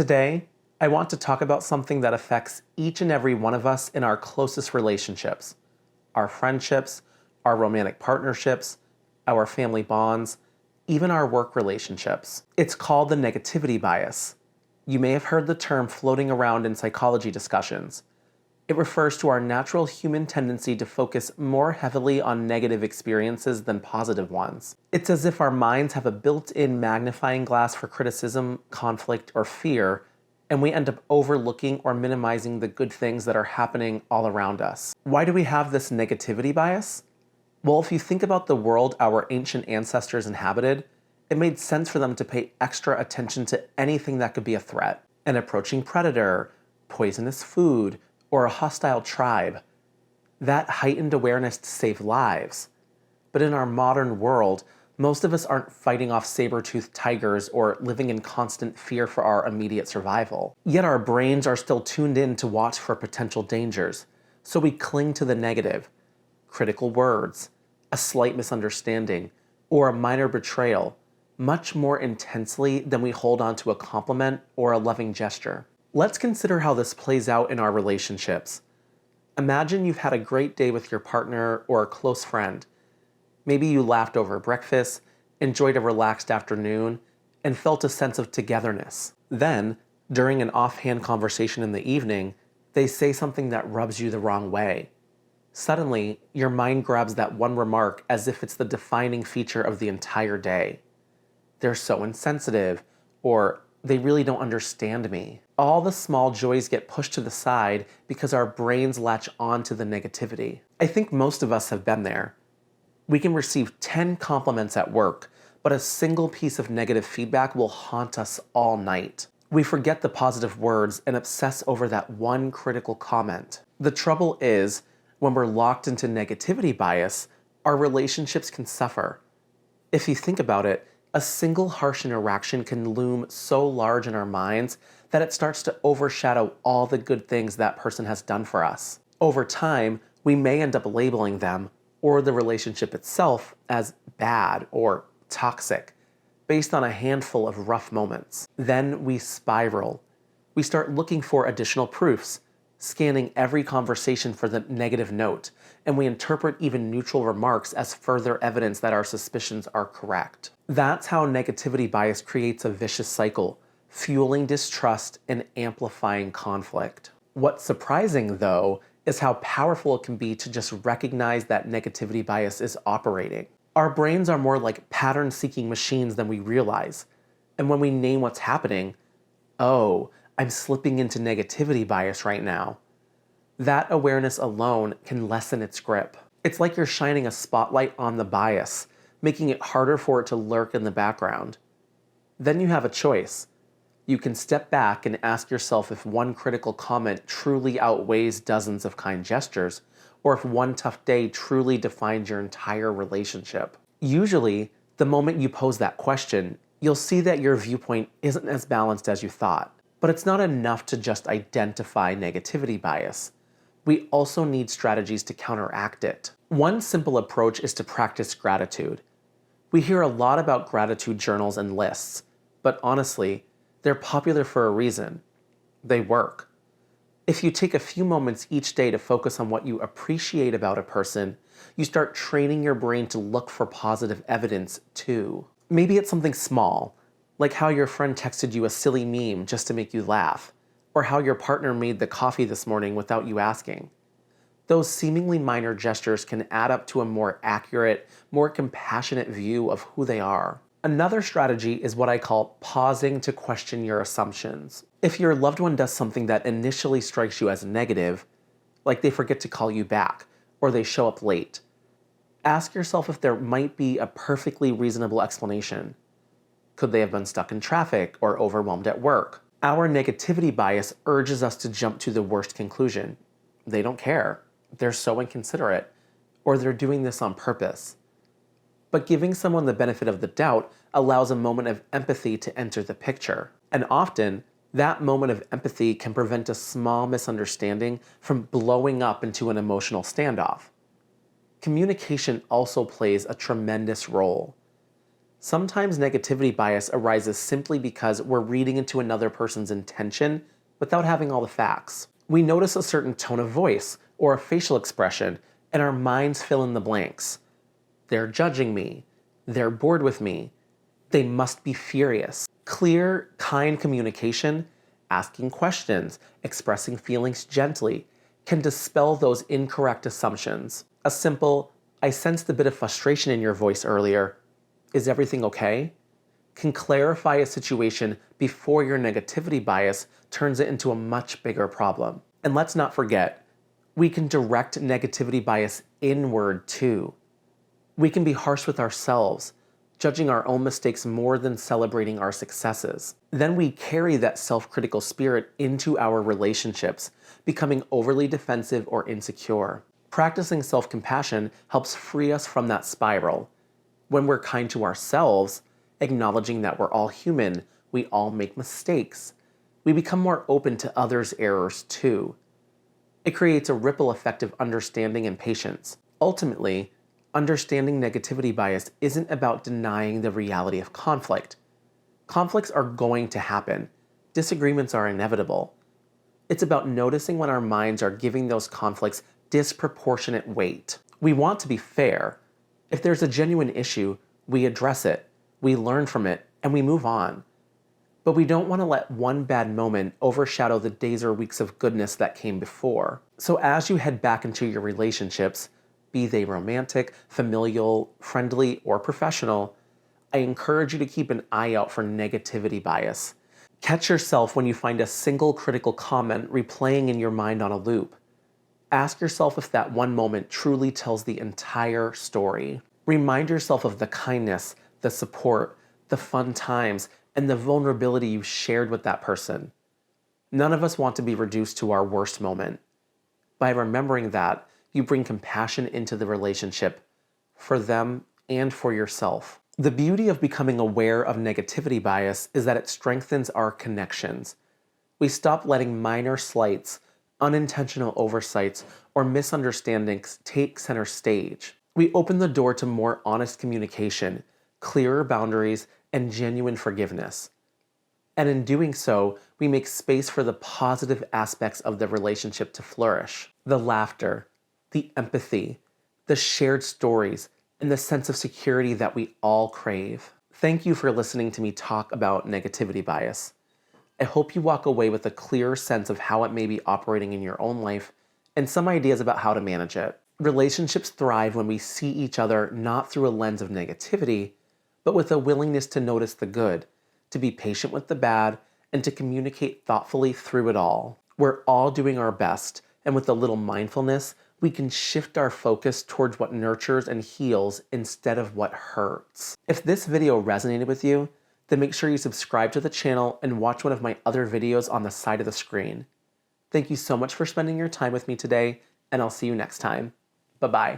Today, I want to talk about something that affects each and every one of us in our closest relationships, our friendships, our romantic partnerships, our family bonds, even our work relationships. It's called the negativity bias. You may have heard the term floating around in psychology discussions. It refers to our natural human tendency to focus more heavily on negative experiences than positive ones. It's as if our minds have a built-in magnifying glass for criticism, conflict, or fear, and we end up overlooking or minimizing the good things that are happening all around us. Why do we have this negativity bias? Well, if you think about the world our ancient ancestors inhabited, it made sense for them to pay extra attention to anything that could be a threat. An approaching predator, poisonous food, or a hostile tribe. That heightened awareness to save lives. But in our modern world, most of us aren't fighting off saber-toothed tigers or living in constant fear for our immediate survival. Yet our brains are still tuned in to watch for potential dangers, so we cling to the negative. Critical words, a slight misunderstanding, or a minor betrayal, much more intensely than we hold on to a compliment or a loving gesture. Let's consider how this plays out in our relationships. Imagine you've had a great day with your partner or a close friend. Maybe you laughed over breakfast, enjoyed a relaxed afternoon, and felt a sense of togetherness. Then, during an offhand conversation in the evening, they say something that rubs you the wrong way. Suddenly, your mind grabs that one remark as if it's the defining feature of the entire day. They're so insensitive, or they really don't understand me. All the small joys get pushed to the side because our brains latch on to the negativity. I think most of us have been there. We can receive 10 compliments at work, but a single piece of negative feedback will haunt us all night. We forget the positive words and obsess over that one critical comment. The trouble is, when we're locked into negativity bias, our relationships can suffer. If you think about it, a single harsh interaction can loom so large in our minds that it starts to overshadow all the good things that person has done for us. Over time, we may end up labeling them or the relationship itself as bad or toxic, based on a handful of rough moments. Then we spiral. We start looking for additional proofs, scanning every conversation for the negative note, and we interpret even neutral remarks as further evidence that our suspicions are correct. That's how negativity bias creates a vicious cycle, fueling distrust and amplifying conflict. What's surprising, though, is how powerful it can be to just recognize that negativity bias is operating. Our brains are more like pattern-seeking machines than we realize, and when we name what's happening, oh, I'm slipping into negativity bias right now, that awareness alone can lessen its grip. It's like you're shining a spotlight on the bias, making it harder for it to lurk in the background. Then you have a choice. You can step back and ask yourself if one critical comment truly outweighs dozens of kind gestures, or if one tough day truly defines your entire relationship. Usually, the moment you pose that question, you'll see that your viewpoint isn't as balanced as you thought. But it's not enough to just identify negativity bias. We also need strategies to counteract it. One simple approach is to practice gratitude. We hear a lot about gratitude journals and lists, but honestly, they're popular for a reason. They work. If you take a few moments each day to focus on what you appreciate about a person, you start training your brain to look for positive evidence too. Maybe it's something small, like how your friend texted you a silly meme just to make you laugh, or how your partner made the coffee this morning without you asking. Those seemingly minor gestures can add up to a more accurate, more compassionate view of who they are. Another strategy is what I call pausing to question your assumptions. If your loved one does something that initially strikes you as negative, like they forget to call you back, or they show up late, ask yourself if there might be a perfectly reasonable explanation. Could they have been stuck in traffic or overwhelmed at work? Our negativity bias urges us to jump to the worst conclusion. They don't care. They're so inconsiderate. Or they're doing this on purpose. But giving someone the benefit of the doubt allows a moment of empathy to enter the picture. And often, that moment of empathy can prevent a small misunderstanding from blowing up into an emotional standoff. Communication also plays a tremendous role. Sometimes negativity bias arises simply because we're reading into another person's intention without having all the facts. We notice a certain tone of voice or a facial expression, and our minds fill in the blanks. They're judging me. They're bored with me. They must be furious. Clear, kind communication, asking questions, expressing feelings gently, can dispel those incorrect assumptions. A simple, "I sensed a bit of frustration in your voice earlier. Is everything okay?" can clarify a situation before your negativity bias turns it into a much bigger problem. And let's not forget, we can direct negativity bias inward too. We can be harsh with ourselves, judging our own mistakes more than celebrating our successes. Then we carry that self-critical spirit into our relationships, becoming overly defensive or insecure. Practicing self-compassion helps free us from that spiral. When we're kind to ourselves, acknowledging that we're all human, we all make mistakes, we become more open to others' errors too. It creates a ripple effect of understanding and patience. Ultimately, understanding negativity bias isn't about denying the reality of conflict. Conflicts are going to happen. Disagreements are inevitable. It's about noticing when our minds are giving those conflicts disproportionate weight. We want to be fair. If there's a genuine issue, we address it, we learn from it, and we move on. But we don't want to let one bad moment overshadow the days or weeks of goodness that came before. So as you head back into your relationships, be they romantic, familial, friendly, or professional, I encourage you to keep an eye out for negativity bias. Catch yourself when you find a single critical comment replaying in your mind on a loop. Ask yourself if that one moment truly tells the entire story. Remind yourself of the kindness, the support, the fun times, and the vulnerability you shared with that person. None of us want to be reduced to our worst moment. By remembering that, you bring compassion into the relationship, for them and for yourself. The beauty of becoming aware of negativity bias is that it strengthens our connections. We stop letting minor slights, unintentional oversights, or misunderstandings take center stage. We open the door to more honest communication, clearer boundaries, and genuine forgiveness. And in doing so, we make space for the positive aspects of the relationship to flourish. The laughter, the empathy, the shared stories, and the sense of security that we all crave. Thank you for listening to me talk about negativity bias. I hope you walk away with a clearer sense of how it may be operating in your own life and some ideas about how to manage it. Relationships thrive when we see each other not through a lens of negativity, but with a willingness to notice the good, to be patient with the bad, and to communicate thoughtfully through it all. We're all doing our best, and with a little mindfulness, we can shift our focus towards what nurtures and heals instead of what hurts. If this video resonated with you, then make sure you subscribe to the channel and watch one of my other videos on the side of the screen. Thank you so much for spending your time with me today, and I'll see you next time. Bye-bye.